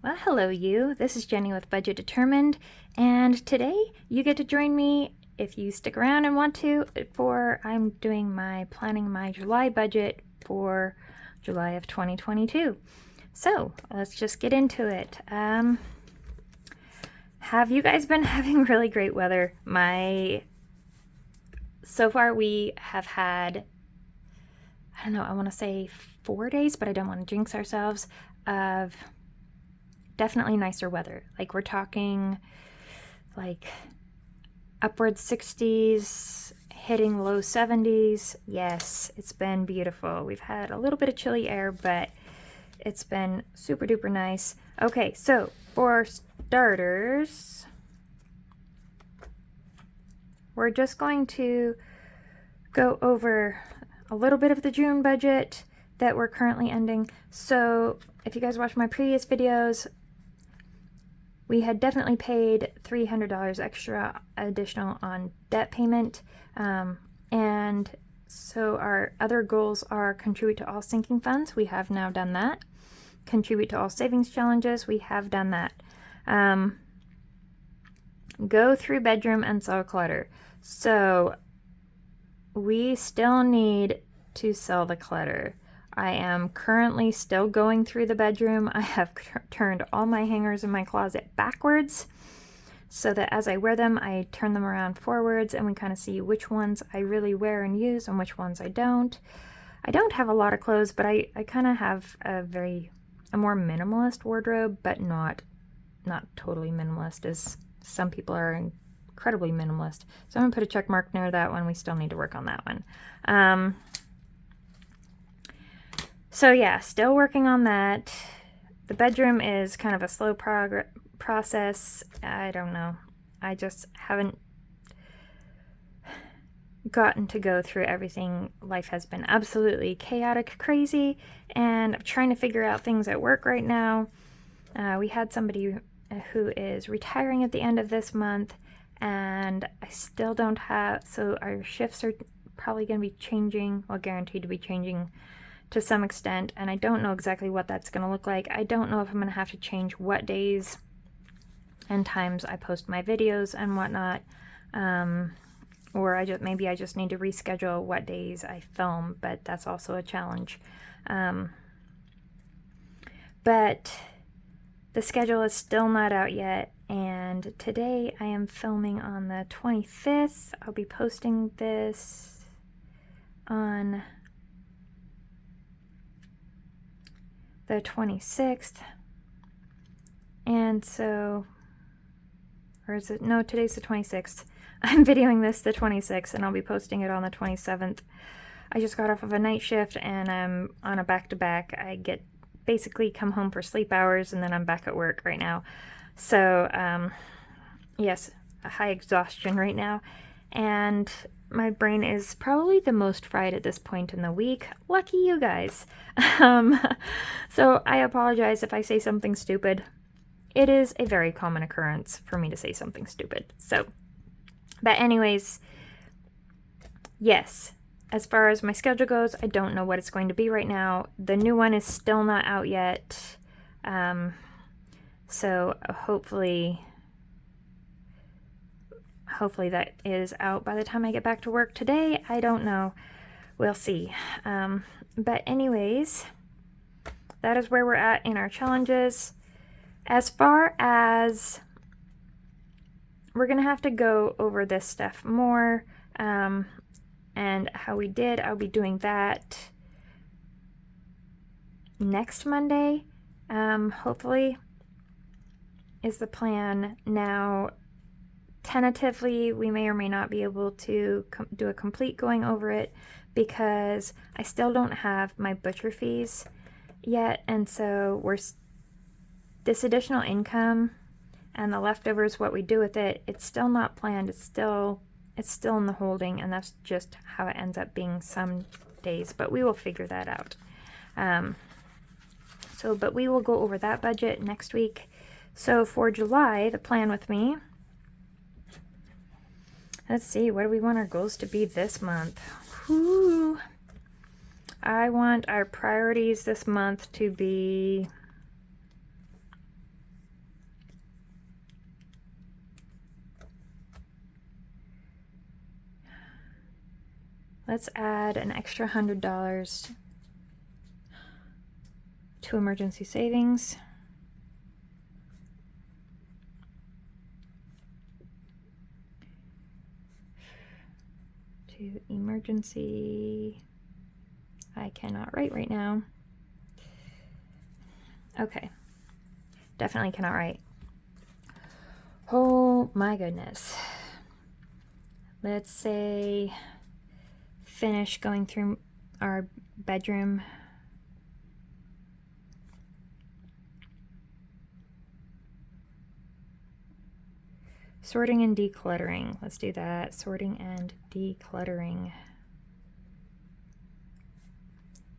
Well, hello you. This is Jenny with Budget Determined, and today you get to join me if you stick around and want to I'm doing my planning my July budget for July of 2022. So, let's just get into it. Have you guys been having really great weather? So far we have had, I don't know, I want to say 4 days, but I don't want to jinx ourselves, of definitely nicer weather. Like we're talking like upward 60s, hitting low 70s. Yes, it's been beautiful. We've had a little bit of chilly air, but it's been super duper nice. Okay, so for starters, we're just going to go over a little bit of the June budget that we're currently ending. So if you guys watched my previous videos, we had definitely paid $300 extra additional on debt payment. And so our other goals are contribute to all sinking funds. We have now done that. Contribute to all savings challenges. We have done that. Go through bedroom and sell clutter. So we still need to sell the clutter. I am currently still going through the bedroom. I have turned all my hangers in my closet backwards so that as I wear them, I turn them around forwards and we kind of see which ones I really wear and use and which ones I don't. I don't have a lot of clothes, but I kind of have a more minimalist wardrobe, but not totally minimalist, as some people are incredibly minimalist. So I'm gonna put a check mark near that one. We still need to work on that one. So yeah, still working on that. The bedroom is kind of a slow process. I don't know. I just haven't gotten to go through everything. Life has been absolutely chaotic, crazy, and I'm trying to figure out things at work right now. We had somebody who is retiring at the end of this month, and I still don't have, so our shifts are probably going to be changing, well, guaranteed to be changing to some extent, and I don't know exactly what that's going to look like. I don't know if I'm going to have to change what days and times I post my videos and whatnot, or maybe I just need to reschedule what days I film, but that's also a challenge. But the schedule is still not out yet, and today I am filming on the 25th. I'll be posting this on the 26th, and so, or is it, no, today's the 26th. I'm videoing this the 26th, and I'll be posting it on the 27th. I just got off of a night shift, and I'm on a back-to-back. I basically come home for sleep hours, and then I'm back at work right now. So, yes, a high exhaustion right now, and my brain is probably the most fried at this point in the week. Lucky you guys. So I apologize if I say something stupid. It is a very common occurrence for me to say something stupid. So, but anyways, yes, as far as my schedule goes, I don't know what it's going to be right now. The new one is still not out yet. So hopefully that is out by the time I get back to work today. I don't know. We'll see. But anyways, that is where we're at in our challenges. As far as, we're going to have to go over this stuff more, and how we did. I'll be doing that next Monday, hopefully, is the plan. Now, tentatively, we may or may not be able to do a complete going over it because I still don't have my butcher fees yet, and so this additional income and the leftovers, what we do with it, it's still not planned. It's still in the holding, and that's just how it ends up being some days, but we will figure that out. But we will go over that budget next week. So for July, the plan with me, let's see, what do we want our goals to be this month? Whew. I want our priorities this month to be let's add an extra $100 to emergency savings. To emergency, I cannot write right now. Okay, definitely cannot write. Oh my goodness. Let's say finish going through our bedroom. Sorting and decluttering. Let's do that. Sorting and decluttering.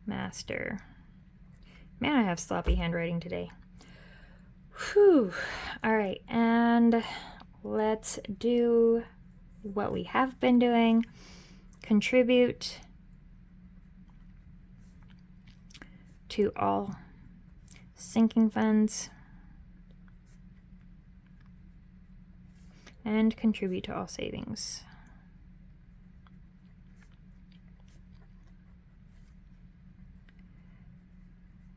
Master. Man, I have sloppy handwriting today. Whew. All right, and let's do what we have been doing. Contribute to all sinking funds and contribute to all savings.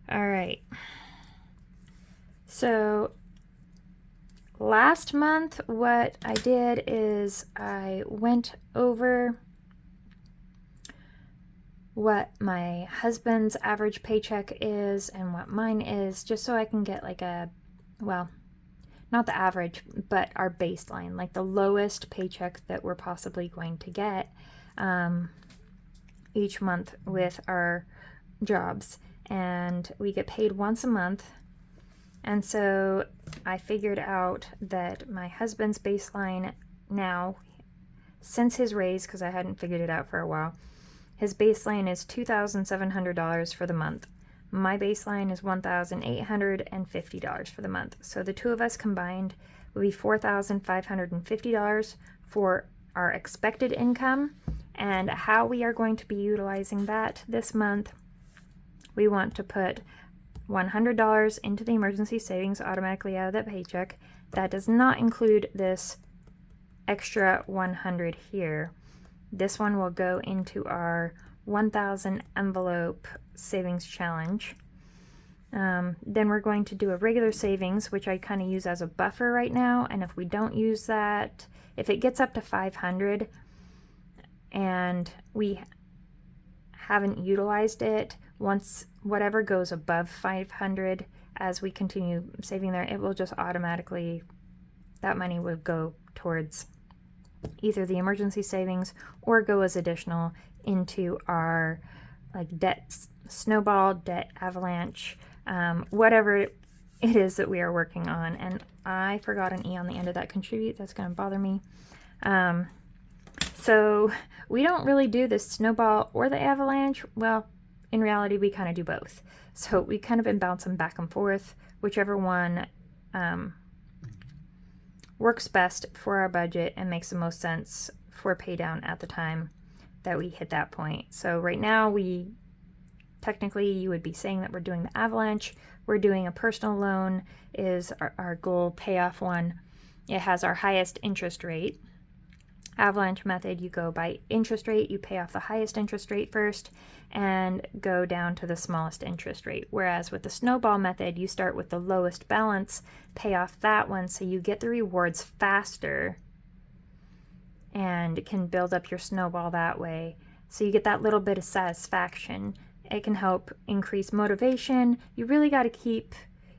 All right. So last month, what I did is I went over what my husband's average paycheck is and what mine is, just so I can get like a, well, not the average, but our baseline, like the lowest paycheck that we're possibly going to get each month with our jobs. And we get paid once a month. And so I figured out that my husband's baseline now, since his raise, because I hadn't figured it out for a while, his baseline is $2,700 for the month. My baseline is $1,850 for the month. So the two of us combined will be $4,550 for our expected income. And how we are going to be utilizing that this month, we want to put $100 into the emergency savings automatically out of that paycheck. That does not include this extra 100 here. This one will go into our 1,000 envelope savings challenge. Then we're going to do a regular savings, which I kind of use as a buffer right now. And if we don't use that, if it gets up to 500 and we haven't utilized it, once whatever goes above 500, as we continue saving there, it will just automatically, that money will go towards either the emergency savings or go as additional into our like debt snowball, debt avalanche, whatever it is that we are working on. And I forgot an E on the end of that contribute. That's going to bother me. So we don't really do the snowball or the avalanche. Well, in reality, we kind of do both. So we kind of been bouncing back and forth, whichever one works best for our budget and makes the most sense for pay down at the time that we hit that point. So right now, we technically, you would be saying that we're doing the avalanche. We're doing a personal loan is our goal payoff one. It has our highest interest rate. Avalanche method, you go by interest rate, you pay off the highest interest rate first and go down to the smallest interest rate. Whereas with the snowball method, you start with the lowest balance, pay off that one so you get the rewards faster and can build up your snowball that way. So you get that little bit of satisfaction. It can help increase motivation. You really got to keep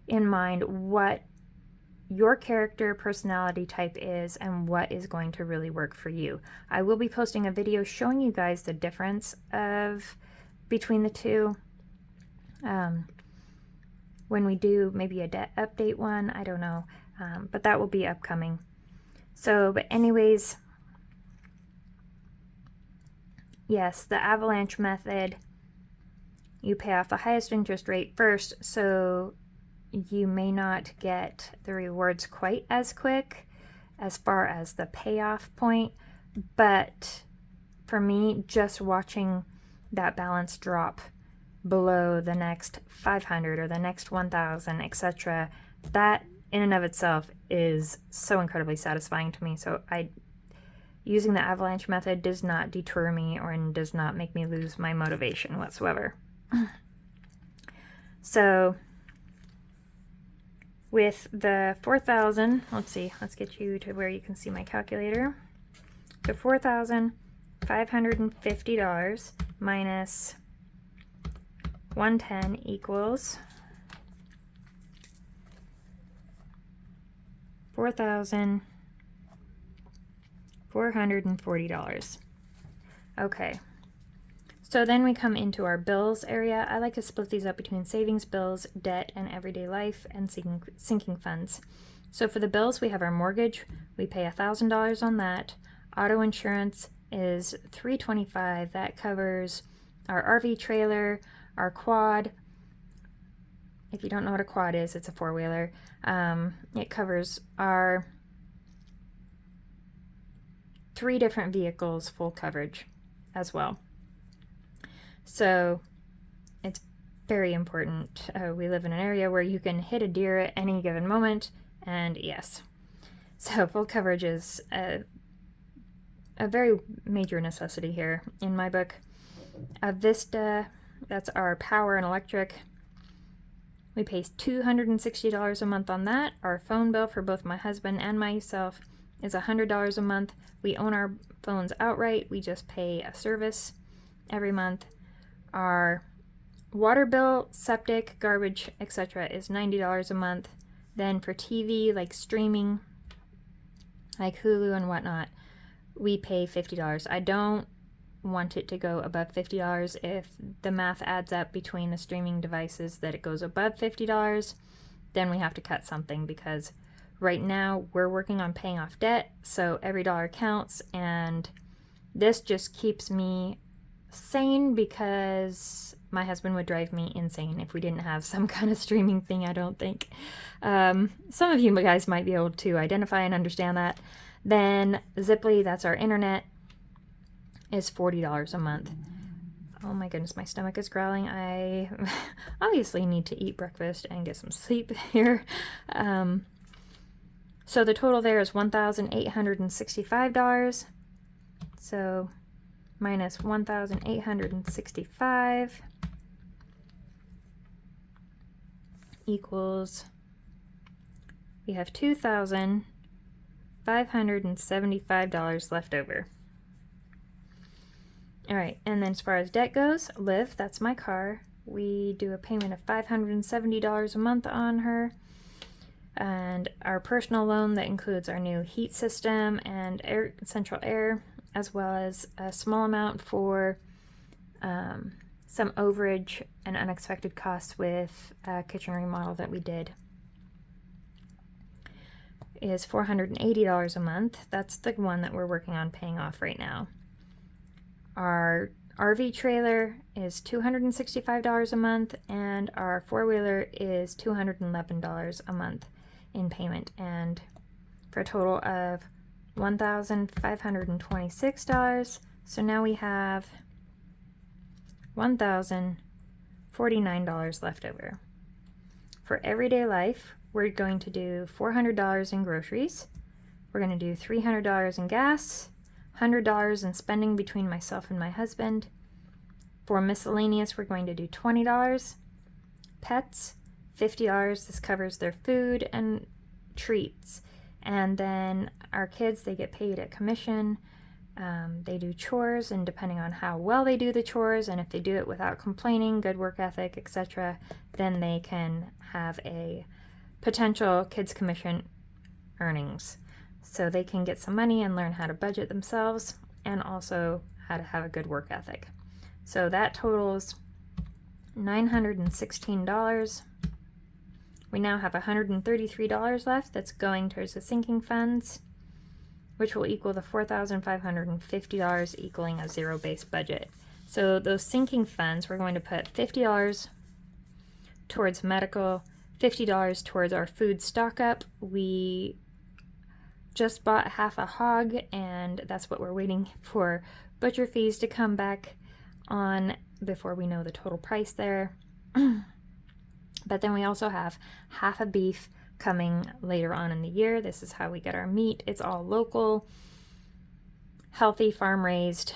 in mind what your character personality type is and what is going to really work for you. I will be posting a video showing you guys the difference between the two when we do maybe a debt update one. I don't know, but that will be upcoming. So, but anyways, yes, the avalanche method, you pay off the highest interest rate first, so you may not get the rewards quite as quick as far as the payoff point. But for me, just watching that balance drop below the next 500 or the next 1,000, etc., that in and of itself is so incredibly satisfying to me. So using the avalanche method does not deter me or does not make me lose my motivation whatsoever. So with the 4,000, let's see, let's get you to where you can see my calculator. So $4,550 minus 110 equals $4,440. Okay. So then we come into our bills area. I like to split these up between savings, bills, debt, and everyday life, and sinking funds. So for the bills, we have our mortgage. We pay $1,000 on that. Auto insurance is $325. That covers our RV trailer, our quad. If you don't know what a quad is, it's a four-wheeler. It covers our 3 different vehicles, full coverage as well. So it's very important. We live in an area where you can hit a deer at any given moment, and yes. So full coverage is a very major necessity here in my book. Vista, that's our power and electric. We pay $260 a month on that. Our phone bill for both my husband and myself is $100 a month. We own our phones outright. We just pay a service every month. Our water bill, septic, garbage, etc. is $90 a month. Then for TV, like streaming, like Hulu and whatnot, we pay $50. I don't want it to go above $50. If the math adds up between the streaming devices that it goes above $50, then we have to cut something, because right now we're working on paying off debt, so every dollar counts, and this just keeps me sane, because my husband would drive me insane if we didn't have some kind of streaming thing, I don't think. Some of you guys might be able to identify and understand that. Then Ziply, that's our internet, is $40 a month. Oh my goodness, my stomach is growling. I obviously need to eat breakfast and get some sleep here. So the total there is $1,865. So minus 1,865 equals, we have $2,575 left over. All right, and then as far as debt goes, Liv, that's my car. We do a payment of $570 a month on her. And our personal loan that includes our new heat system and central air, as well as a small amount for some overage and unexpected costs with a kitchen remodel that we did, is $480 a month. That's the one that we're working on paying off right now. Our RV trailer is $265 a month, and our four-wheeler is $211 a month in payment, and for a total of $1,526. So now we have $1,049 left over. For everyday life, we're going to do $400 in groceries. We're going to do $300 in gas, $100 in spending between myself and my husband. For miscellaneous, we're going to do $20. Pets, $50. This covers their food and treats. And then our kids, they get paid a commission. They do chores, and depending on how well they do the chores, and if they do it without complaining, good work ethic, etc., then they can have a potential kids commission earnings. So they can get some money and learn how to budget themselves, and also how to have a good work ethic. So that totals $916. We now have $133 left that's going towards the sinking funds, which will equal the $4,550, equaling a zero-based budget. So those sinking funds, we're going to put $50 towards medical, $50 towards our food stock up. We just bought half a hog, and that's what we're waiting for butcher fees to come back on before we know the total price there. But then we also have half a beef coming later on in the year. This is how we get our meat. It's all local. healthy, farm-raised,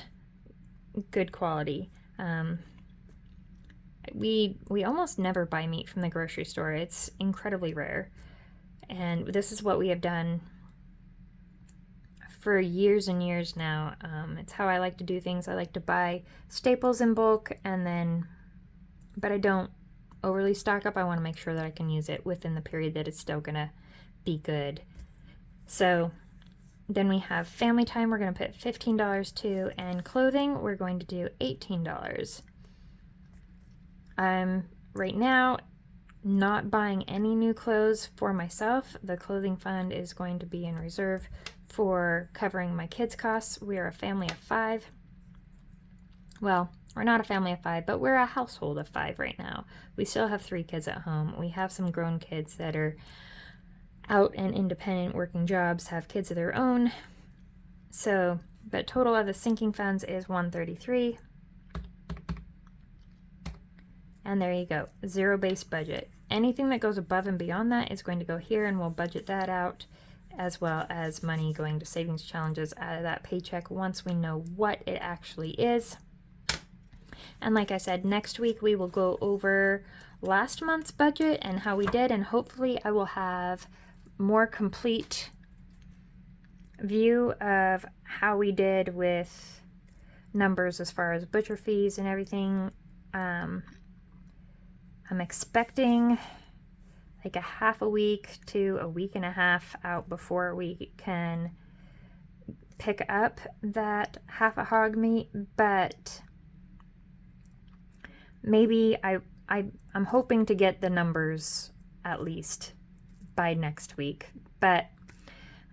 good quality. We almost never buy meat from the grocery store. It's incredibly rare. And this is what we have done for years and years now. It's how I like to do things. I like to buy staples in bulk, but I don't overly stock up. I want to make sure that I can use it within the period that it's still gonna be good. So then we have family time, we're going to put $15 to, and clothing, we're going to do $18. I'm right now not buying any new clothes for myself. The clothing fund is going to be in reserve for covering my kids' costs. We are a family of 5. Well, we're not a family of 5, but we're a household of 5 right now. We still have 3 kids at home. We have some grown kids that are out and independent, working jobs, have kids of their own. So, but total of the sinking funds is $133. And there you go, zero-based budget. Anything that goes above and beyond that is going to go here, and we'll budget that out, as well as money going to savings challenges out of that paycheck once we know what it actually is. And like I said, next week we will go over last month's budget and how we did, and hopefully I will have more complete view of how we did with numbers as far as butcher fees and everything. I'm expecting like a half a week to a week and a half out before we can pick up that half a hog meat, but maybe I'm hoping to get the numbers at least by next week, but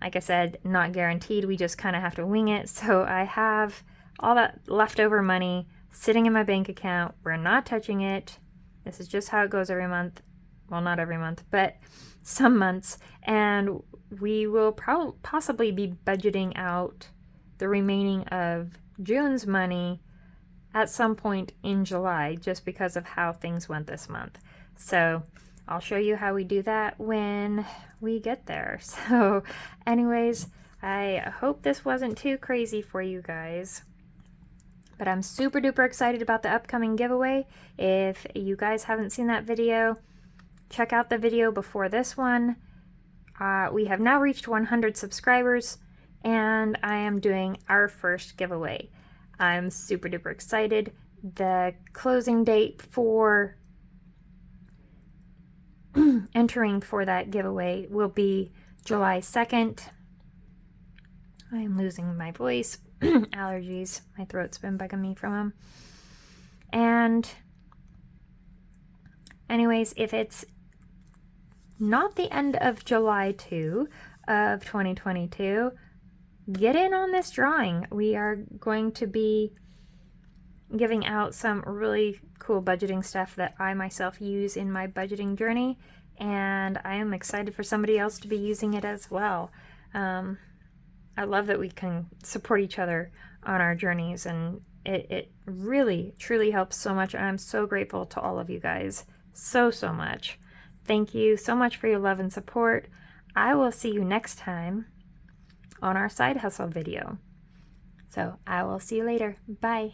like I said, not guaranteed. We just kind of have to wing it. So I have all that leftover money sitting in my bank account. We're not touching it. This is just how it goes every month. Well, not every month, but some months. And we will possibly be budgeting out the remaining of June's money at some point in July, just because of how things went this month. So I'll show you how we do that when we get there. So anyways, I hope this wasn't too crazy for you guys, but I'm super duper excited about the upcoming giveaway. If you guys haven't seen that video, check out the video before this one. We have now reached 100 subscribers, and I am doing our first giveaway. I'm super duper excited. The closing date for entering for that giveaway will be July 2nd. I am losing my voice. Allergies. My throat's been bugging me from them. And anyways, if it's not the end of July 2 of 2022, get in on this drawing. We are going to be giving out some really cool budgeting stuff that I myself use in my budgeting journey, and I am excited for somebody else to be using it as well. I love that we can support each other on our journeys, and it really truly helps so much, and I'm so grateful to all of you guys so much. Thank you so much for your love and support. I will see you next time on our side hustle video. So I will see you later. Bye.